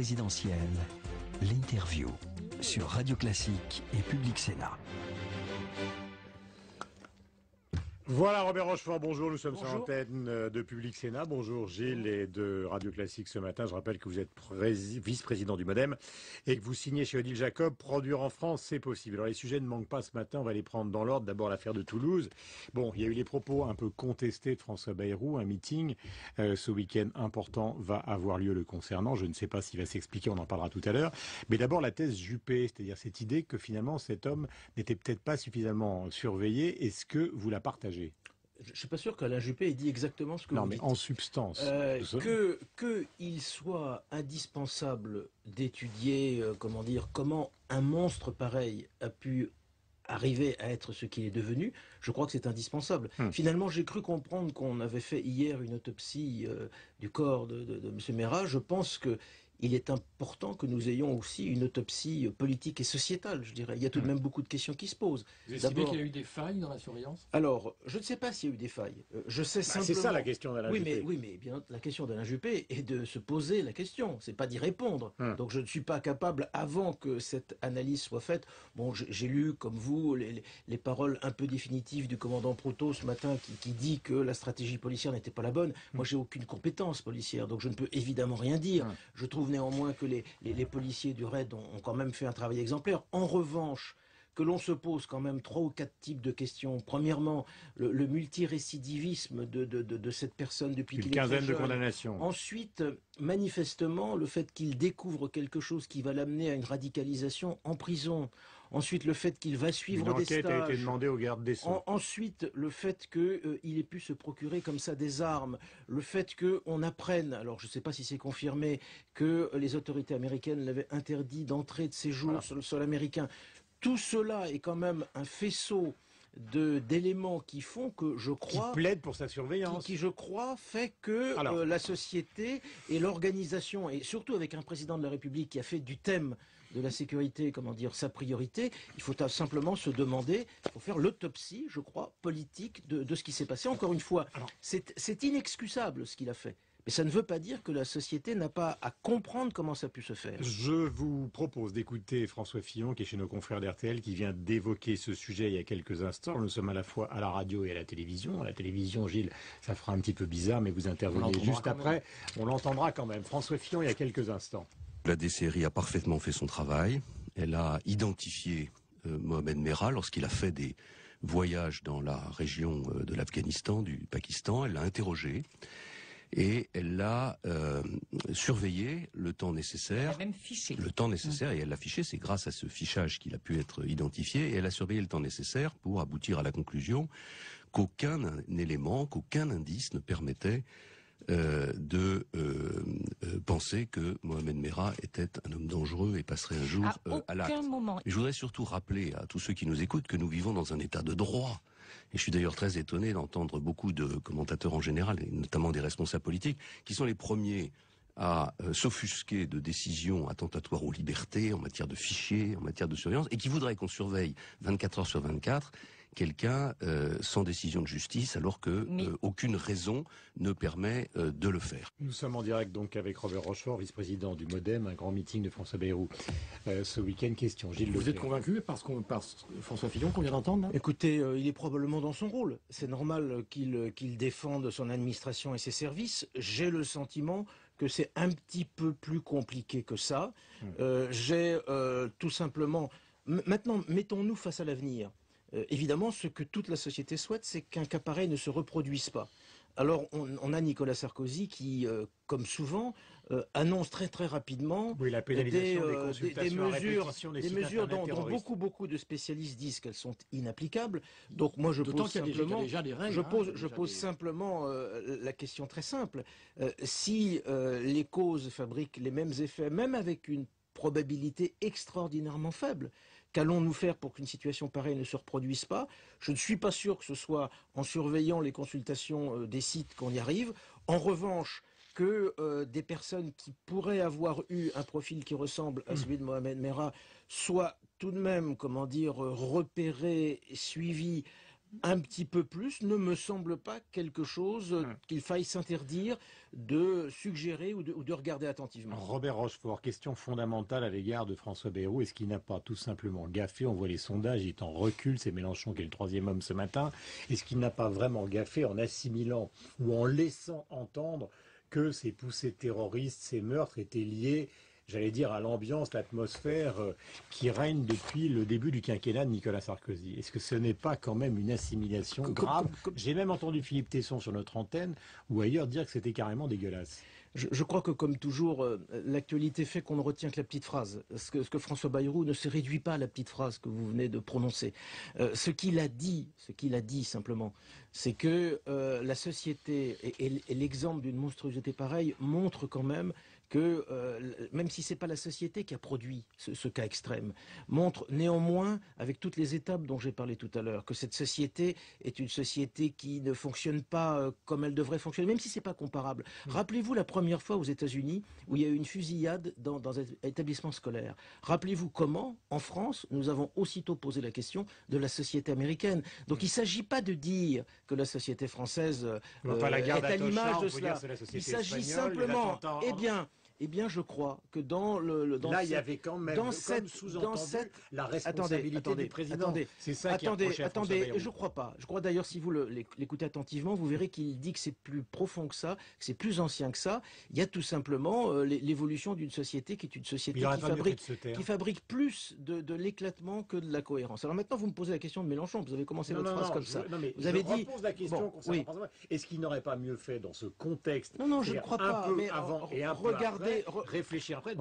présidentielle, l'interview sur Radio Classique et Public Sénat. Voilà Robert Rochefort, bonjour, nous sommes sur l'antenne de Public Sénat. Bonjour Gilles et de Radio Classique ce matin. Je rappelle que vous êtes vice-président du MoDem et que vous signez chez Odile Jacob, produire en France, c'est possible. Alors les sujets ne manquent pas ce matin, on va les prendre dans l'ordre. D'abord l'affaire de Toulouse. Bon, il y a eu les propos un peu contestés de François Bayrou, un meeting ce week-end important va avoir lieu le concernant. Je ne sais pas s'il va s'expliquer, on en parlera tout à l'heure. Mais d'abord la thèse Juppé, c'est-à-dire cette idée que finalement cet homme n'était peut-être pas suffisamment surveillé. Est-ce que vous la partagez ? Je suis pas sûr qu'Alain Juppé ait dit exactement ce que vous dites. Non, mais en substance. Qu'il soit indispensable d'étudier, comment un monstre pareil a pu arriver à être ce qu'il est devenu, je crois que c'est indispensable. Finalement, j'ai cru comprendre qu'on avait fait hier une autopsie du corps de M. Merat. Je pense que il est important que nous ayons aussi une autopsie politique et sociétale, je dirais. Il y a tout de même beaucoup de questions qui se posent. Vous estimez qu'il y a eu des failles dans la surveillance ? Alors, je ne sais pas s'il y a eu des failles. Je sais simplement... C'est ça la question d'Alain Juppé. Oui, mais bien, la question d'Alain Juppé est de se poser la question. C'est pas d'y répondre. Donc je ne suis pas capable, avant que cette analyse soit faite. Bon, j'ai lu, comme vous, les paroles un peu définitives du commandant Proutot ce matin qui dit que la stratégie policière n'était pas la bonne. Moi, j'ai aucune compétence policière, donc je ne peux évidemment rien dire. Je trouve néanmoins que les policiers du RAID ont quand même fait un travail exemplaire. En revanche, que l'on se pose quand même 3 ou 4 types de questions. Premièrement, le multirécidivisme de cette personne depuis qu'il est très jeune. Une quinzaine de condamnations. Ensuite, manifestement, le fait qu'il découvre quelque chose qui va l'amener à une radicalisation en prison. Ensuite, le fait qu'il va suivre des stages. Une enquête a été demandée au garde des Sceaux. Ensuite, le fait qu'il ait pu se procurer comme ça des armes. Le fait qu'on apprenne, alors je ne sais pas si c'est confirmé, que les autorités américaines l'avaient interdit d'entrée de séjour sur le sol américain. Tout cela est quand même un faisceau d'éléments qui font que je crois... Qui plaident pour sa surveillance. Qui je crois, fait que la société et l'organisation, et surtout avec un président de la République qui a fait du thème de la sécurité, sa priorité, il faut simplement se demander, il faut faire l'autopsie, je crois, politique de ce qui s'est passé. Encore une fois, c'est inexcusable ce qu'il a fait. Mais ça ne veut pas dire que la société n'a pas à comprendre comment ça a pu se faire. Je vous propose d'écouter François Fillon, qui est chez nos confrères d'RTL, qui vient d'évoquer ce sujet il y a quelques instants. Nous sommes à la fois à la radio et à la télévision. À la télévision, Gilles, ça fera un petit peu bizarre, mais vous intervenez juste après. On l'entendra quand même. François Fillon, il y a quelques instants. La DCRI a parfaitement fait son travail. Elle a identifié Mohamed Merah lorsqu'il a fait des voyages dans la région de l'Afghanistan, du Pakistan. Elle l'a interrogé. Et elle l'a surveillé le temps nécessaire. Elle a même fiché. Le temps nécessaire, et elle l'a fiché, c'est grâce à ce fichage qu'il a pu être identifié, et elle a surveillé le temps nécessaire pour aboutir à la conclusion qu'aucun élément, qu'aucun indice ne permettait de penser que Mohamed Merah était un homme dangereux et passerait un jour à l'acte. Et je voudrais surtout rappeler à tous ceux qui nous écoutent que nous vivons dans un état de droit. Et je suis d'ailleurs très étonné d'entendre beaucoup de commentateurs en général, et notamment des responsables politiques, qui sont les premiers à s'offusquer de décisions attentatoires aux libertés, en matière de fichiers, en matière de surveillance, et qui voudraient qu'on surveille 24 heures sur 24 quelqu'un sans décision de justice, alors que aucune raison ne permet de le faire. Nous sommes en direct donc avec Robert Rochefort, vice-président du MoDem, un grand meeting de François Bayrou ce week-end. Question, Gilles Vous êtes convaincu par François Fillon qu'on vient d'entendre? Écoutez, il est probablement dans son rôle. C'est normal qu'il défende son administration et ses services. J'ai le sentiment que c'est un petit peu plus compliqué que ça. J'ai tout simplement... Maintenant, mettons-nous face à l'avenir. Évidemment, ce que toute la société souhaite, c'est qu'un cas pareil ne se reproduise pas. Alors, on a Nicolas Sarkozy qui, comme souvent, annonce très très rapidement des mesures dont beaucoup de spécialistes disent qu'elles sont inapplicables. Donc moi, je pose simplement la question très simple. Si les causes fabriquent les mêmes effets, même avec une probabilité extraordinairement faible, qu'allons-nous faire pour qu'une situation pareille ne se reproduise pas? Je ne suis pas sûr que ce soit en surveillant les consultations des sites qu'on y arrive. En revanche, que des personnes qui pourraient avoir eu un profil qui ressemble à celui de Mohamed Merah soient tout de même, repérées, suivies un petit peu plus ne me semble pas quelque chose qu'il faille s'interdire de suggérer ou de regarder attentivement. Robert Rochefort, question fondamentale à l'égard de François Bayrou. Est-ce qu'il n'a pas tout simplement gaffé? On voit les sondages, il est en recul, c'est Mélenchon qui est le troisième homme ce matin. Est-ce qu'il n'a pas vraiment gaffé en assimilant ou en laissant entendre que ces poussées terroristes, ces meurtres étaient liés, j'allais dire, à l'ambiance, l'atmosphère qui règne depuis le début du quinquennat de Nicolas Sarkozy? Est-ce que ce n'est pas quand même une assimilation grave? J'ai même entendu Philippe Tesson sur notre antenne ou ailleurs dire que c'était carrément dégueulasse. Je crois que, comme toujours, l'actualité fait qu'on ne retient que la petite phrase. Ce que François Bayrou ne se réduit pas à la petite phrase que vous venez de prononcer. Ce qu'il a dit simplement, c'est que la société et l'exemple d'une monstruosité pareille montre quand même que, même si c'est pas la société qui a produit ce cas extrême, montre néanmoins, avec toutes les étapes dont j'ai parlé tout à l'heure, que cette société est une société qui ne fonctionne pas comme elle devrait fonctionner, même si c'est pas comparable. Rappelez-vous la première fois aux États-Unis où il y a eu une fusillade dans un établissement scolaire. Rappelez-vous comment, en France, nous avons aussitôt posé la question de la société américaine. Donc il ne s'agit pas de dire que la société française est à l'image de cela. Il s'agit simplement, eh bien, je crois que dans là, il y avait quand même la responsabilité du président. C'est ça qui est reproché à François Bayrou. Je crois pas. Je crois d'ailleurs, si vous l'écoutez attentivement, vous verrez qu'il dit que c'est plus profond que ça, que c'est plus ancien que ça. Il y a tout simplement l'évolution d'une société qui est une société qui fabrique plus de l'éclatement que de la cohérence. Alors maintenant, vous me posez la question de Mélenchon. Vous avez commencé votre phrase comme ça. Vous avez dit. Je repose la question concernant François Bayrou. Est-ce qu'il n'aurait pas mieux fait dans ce contexte? Non, je ne crois pas. Mais avant et un peu après. Réfléchir après,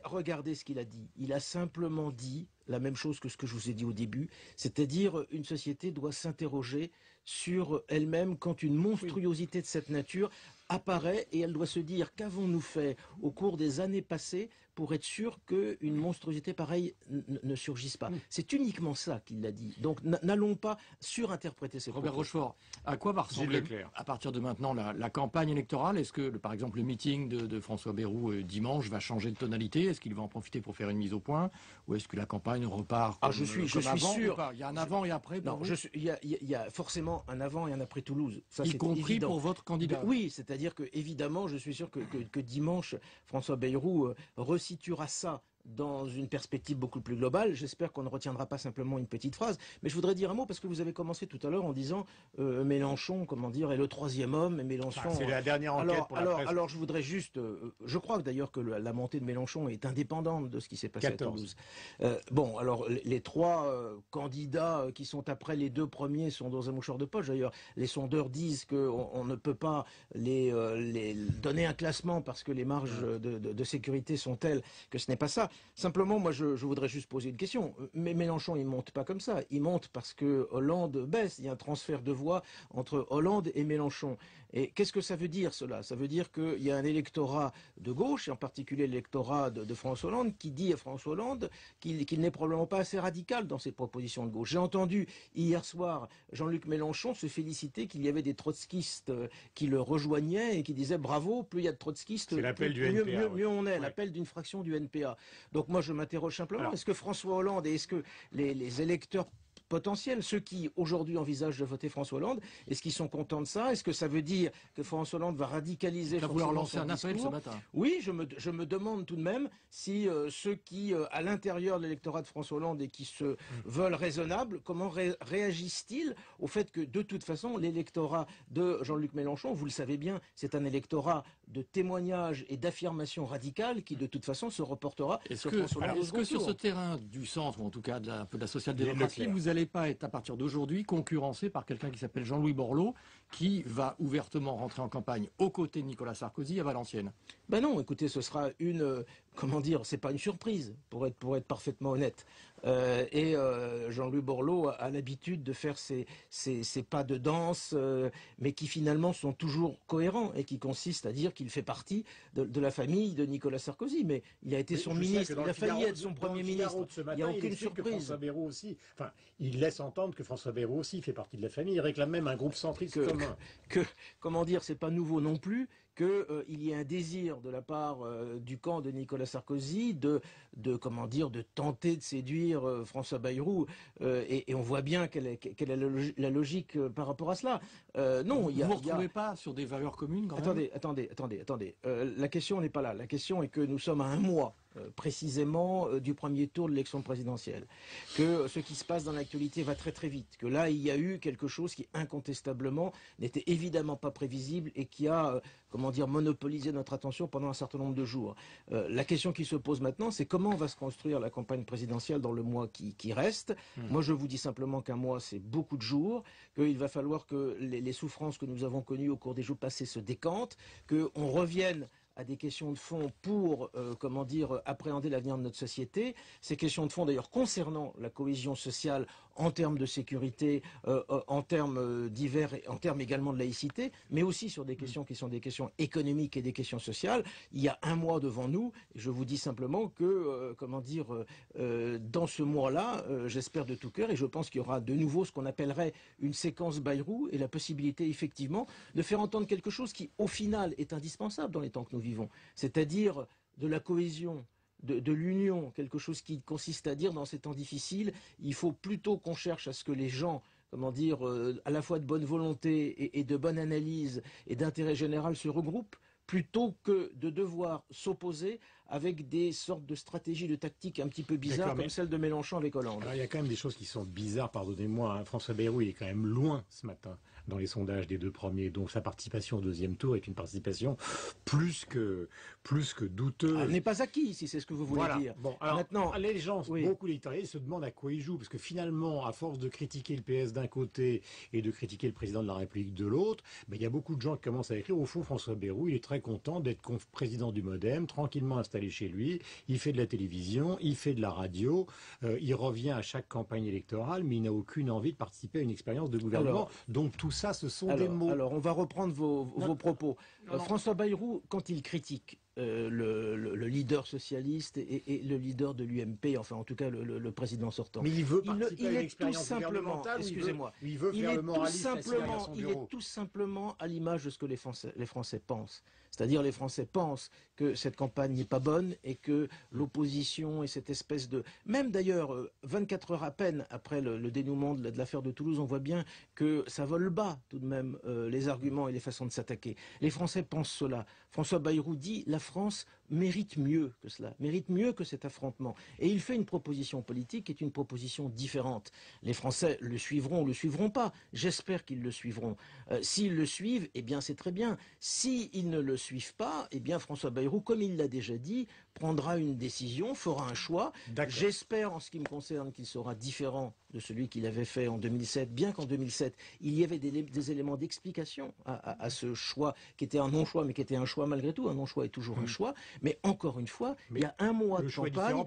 regardez ce qu'il a dit. Il a simplement dit la même chose que ce que je vous ai dit au début, c'est-à-dire une société doit s'interroger sur elle-même quand une monstruosité de cette nature apparaît et elle doit se dire qu'avons-nous fait au cours des années passées pour être sûr qu'une monstruosité pareille ne surgisse pas. C'est uniquement ça qu'il l'a dit. Donc n'allons pas surinterpréter ces propos. Robert Rochefort, à quoi va ressembler à partir de maintenant la campagne électorale? Est-ce que, par exemple, le meeting de François Bayrou dimanche va changer de tonalité? Est-ce qu'il va en profiter pour faire une mise au point? Ou est-ce que la campagne repart je suis sûr. Il y a un avant et après pour vous? Il y a forcément un avant et un après Toulouse. Ça, y compris évident. Pour votre candidat? Oui, c'est-à-dire que, évidemment, je suis sûr que dimanche, François Bayrou resituera ça dans une perspective beaucoup plus globale. J'espère qu'on ne retiendra pas simplement une petite phrase. Mais je voudrais dire un mot parce que vous avez commencé tout à l'heure en disant Mélenchon, comment dire, est le troisième homme. Et Mélenchon. C'est la dernière enquête pour la presse. Alors je voudrais juste. Je crois d'ailleurs que la montée de Mélenchon est indépendante de ce qui s'est passé 14. À Toulouse. Bon, alors les trois candidats qui sont après les deux premiers sont dans un mouchoir de poche. D'ailleurs, les sondeurs disent qu'on ne peut pas les donner un classement parce que les marges de sécurité sont telles que ce n'est pas ça. Simplement, moi, je voudrais juste poser une question. Mais Mélenchon, il monte pas comme ça. Il monte parce que Hollande baisse. Il y a un transfert de voix entre Hollande et Mélenchon. Et qu'est-ce que ça veut dire, cela? Ça veut dire qu'il y a un électorat de gauche, et en particulier l'électorat de François Hollande, qui dit à François Hollande qu'il n'est probablement pas assez radical dans ses propositions de gauche. J'ai entendu hier soir Jean-Luc Mélenchon se féliciter qu'il y avait des trotskistes qui le rejoignaient et qui disaient bravo, plus il y a de trotskistes, mieux on est. L'appel d'une fraction du NPA. Donc moi je m'interroge simplement, est-ce que François Hollande et est-ce que les électeurs potentiels, ceux qui aujourd'hui envisagent de voter François Hollande, est-ce qu'ils sont contents de ça? Est-ce que ça veut dire que François Hollande va radicaliser son vouloir lancer un appel ce matin? Oui, je me demande tout de même si ceux qui, à l'intérieur de l'électorat de François Hollande et qui se veulent raisonnables, comment réagissent-ils au fait que de toute façon l'électorat de Jean-Luc Mélenchon, vous le savez bien, c'est un électorat de témoignages et d'affirmations radicales qui de toute façon se reportera sur François Hollande. Est-ce que sur ce terrain du centre, ou en tout cas un peu de la social-démocratie, vous allez pas être à partir d'aujourd'hui concurrencé par quelqu'un qui s'appelle Jean-Louis Borloo, qui va ouvertement rentrer en campagne aux côtés de Nicolas Sarkozy à Valenciennes? Ben non, écoutez, ce sera c'est pas une surprise, pour être parfaitement honnête. Jean-Louis Borloo a l'habitude de faire ses pas de danse, mais qui finalement sont toujours cohérents et qui consistent à dire qu'il fait partie de la famille de Nicolas Sarkozy. Mais il a été son ministre, il a failli être son Premier ministre. Il n'y a aucune surprise. François Bayrou aussi, il laisse entendre que François Bayrou aussi fait partie de la famille. Il réclame même un groupe centriste commun. Comment dire, c'est pas nouveau non plus qu'il y ait un désir de la part du camp de Nicolas Sarkozy de tenter de séduire François Bayrou, et on voit bien quelle est la logique par rapport à cela. Non, vous ne vous retrouvez pas sur des valeurs communes quand même? Attendez. La question n'est pas là. La question est que nous sommes à un mois précisément du premier tour de l'élection présidentielle, que ce qui se passe dans l'actualité va très très vite, que là il y a eu quelque chose qui incontestablement n'était évidemment pas prévisible et qui a monopolisé notre attention pendant un certain nombre de jours. La question qui se pose maintenant, c'est comment va se construire la campagne présidentielle dans le mois qui reste. Moi je vous dis simplement qu'un mois c'est beaucoup de jours, qu'il va falloir que les souffrances que nous avons connues au cours des jours passés se décantent, qu'on revienne à des questions de fond pour, appréhender l'avenir de notre société. Ces questions de fond, d'ailleurs, concernant la cohésion sociale en termes de sécurité, en termes divers, et en termes également de laïcité, mais aussi sur des questions qui sont des questions économiques et des questions sociales. Il y a un mois devant nous, et je vous dis simplement que, dans ce mois-là, j'espère de tout cœur, et je pense qu'il y aura de nouveau ce qu'on appellerait une séquence Bayrou, et la possibilité, effectivement, de faire entendre quelque chose qui, au final, est indispensable dans les temps que nous vivons, c'est-à-dire de la cohésion, de l'union, quelque chose qui consiste à dire dans ces temps difficiles, il faut plutôt qu'on cherche à ce que les gens, à la fois de bonne volonté et de bonne analyse et d'intérêt général se regroupent, plutôt que de devoir s'opposer avec des sortes de stratégies, de tactiques un petit peu bizarres comme celle de Mélenchon avec Hollande. Alors, il y a quand même des choses qui sont bizarres, pardonnez-moi. Hein. François Bayrou il est quand même loin ce matin dans les sondages des deux premiers. Donc sa participation au deuxième tour est une participation plus que douteuse. Elle n'est pas acquise, si c'est ce que vous voulez dire. Bon, alors, maintenant, les gens, beaucoup d'électorats se demandent à quoi ils jouent. Parce que finalement, à force de critiquer le PS d'un côté et de critiquer le président de la République de l'autre, il y a beaucoup de gens qui commencent à écrire, au fond, François Bayrou, il est très content d'être président du MoDem, tranquillement installé chez lui. Il fait de la télévision, il fait de la radio, il revient à chaque campagne électorale, mais il n'a aucune envie de participer à une expérience de gouvernement. Donc tout ça, ce sont des mots. Alors, on va reprendre vos propos. François Bayrou, quand il critique le leader socialiste et le leader de l'UMP, enfin en tout cas le président sortant. Mais il veut participer à une expérience gouvernementale, excusez-moi, il veut faire le moraliste assis derrière son bureau. Il est tout simplement à l'image de ce que les Français pensent. C'est-à-dire les Français pensent que cette campagne n'est pas bonne et que l'opposition et cette espèce de... Même d'ailleurs, 24 heures à peine après le dénouement de l'affaire de Toulouse, on voit bien que ça vole bas tout de même les arguments et les façons de s'attaquer. Les Français pensent cela. François Bayrou dit la France mérite mieux que cela, mérite mieux que cet affrontement. Et il fait une proposition politique qui est une proposition différente. Les Français le suivront ou le suivront pas. J'espère qu'ils le suivront. S'ils le suivent, eh bien c'est très bien. S'ils ne le suivent pas, eh bien François Bayrou, comme il l'a déjà dit, prendra une décision, fera un choix. J'espère en ce qui me concerne qu'il sera différent de celui qu'il avait fait en 2007, bien qu'en 2007, il y avait des éléments d'explication à ce choix, qui était un non-choix, mais qui était un choix malgré tout. Un non-choix est toujours un choix. Mais encore une fois, il y a un mois de campagne,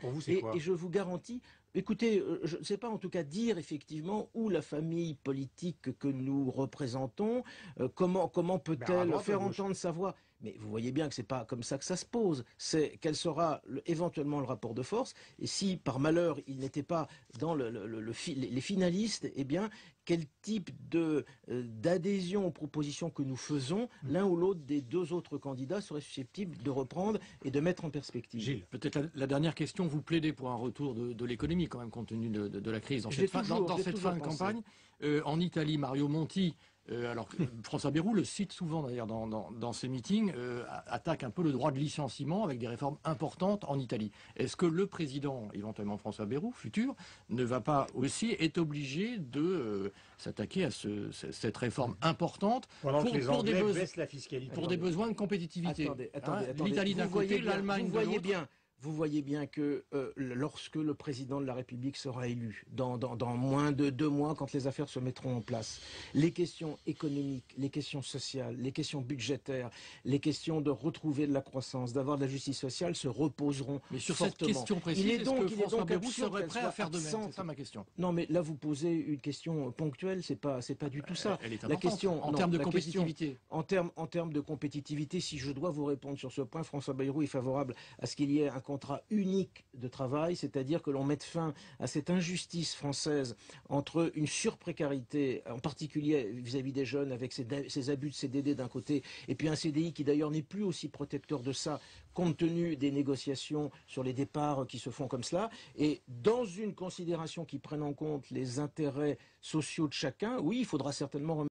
et je vous garantis... Écoutez, je ne sais pas en tout cas dire effectivement où la famille politique que nous représentons, comment peut-elle faire entendre sa voix. Mais vous voyez bien que c'est pas comme ça que ça se pose. C'est quel sera éventuellement le rapport de force. Et si par malheur il n'était pas dans les finalistes, eh bien quel type d'adhésion aux propositions que nous faisons, l'un ou l'autre des deux autres candidats serait susceptible de reprendre et de mettre en perspective. Gilles, peut-être la dernière question, vous plaidez pour un retour de l'économie quand même compte tenu de la crise dans cette fin de campagne. En Italie, Mario Monti, alors François Bayrou le cite souvent d'ailleurs dans ses meetings, attaque un peu le droit de licenciement avec des réformes importantes en Italie. Est-ce que le président, éventuellement François Bayrou, futur, ne va pas aussi être obligé de s'attaquer à cette réforme importante pour des besoins de compétitivité? Attendez. L'Italie d'un côté, l'Allemagne de l'autre. Vous voyez bien que lorsque le président de la République sera élu, dans moins de 2 mois, quand les affaires se mettront en place, les questions économiques, les questions sociales, les questions budgétaires, les questions de retrouver de la croissance, d'avoir de la justice sociale se reposeront fortement. Mais sur cette question précise, est-ce que François Bayrou serait prêt à faire de même? C'est ça ma question. Non, mais là vous posez une question ponctuelle, c'est pas du tout ça. Elle est importante en termes de compétitivité. En termes de compétitivité, si je dois vous répondre sur ce point, François Bayrou est favorable à ce qu'il y ait un contrat unique de travail, c'est-à-dire que l'on mette fin à cette injustice française entre une surprécarité, en particulier vis-à-vis des jeunes, avec ces abus de CDD d'un côté, et puis un CDI qui d'ailleurs n'est plus aussi protecteur de ça, compte tenu des négociations sur les départs qui se font comme cela, et dans une considération qui prenne en compte les intérêts sociaux de chacun, oui, il faudra certainement remettre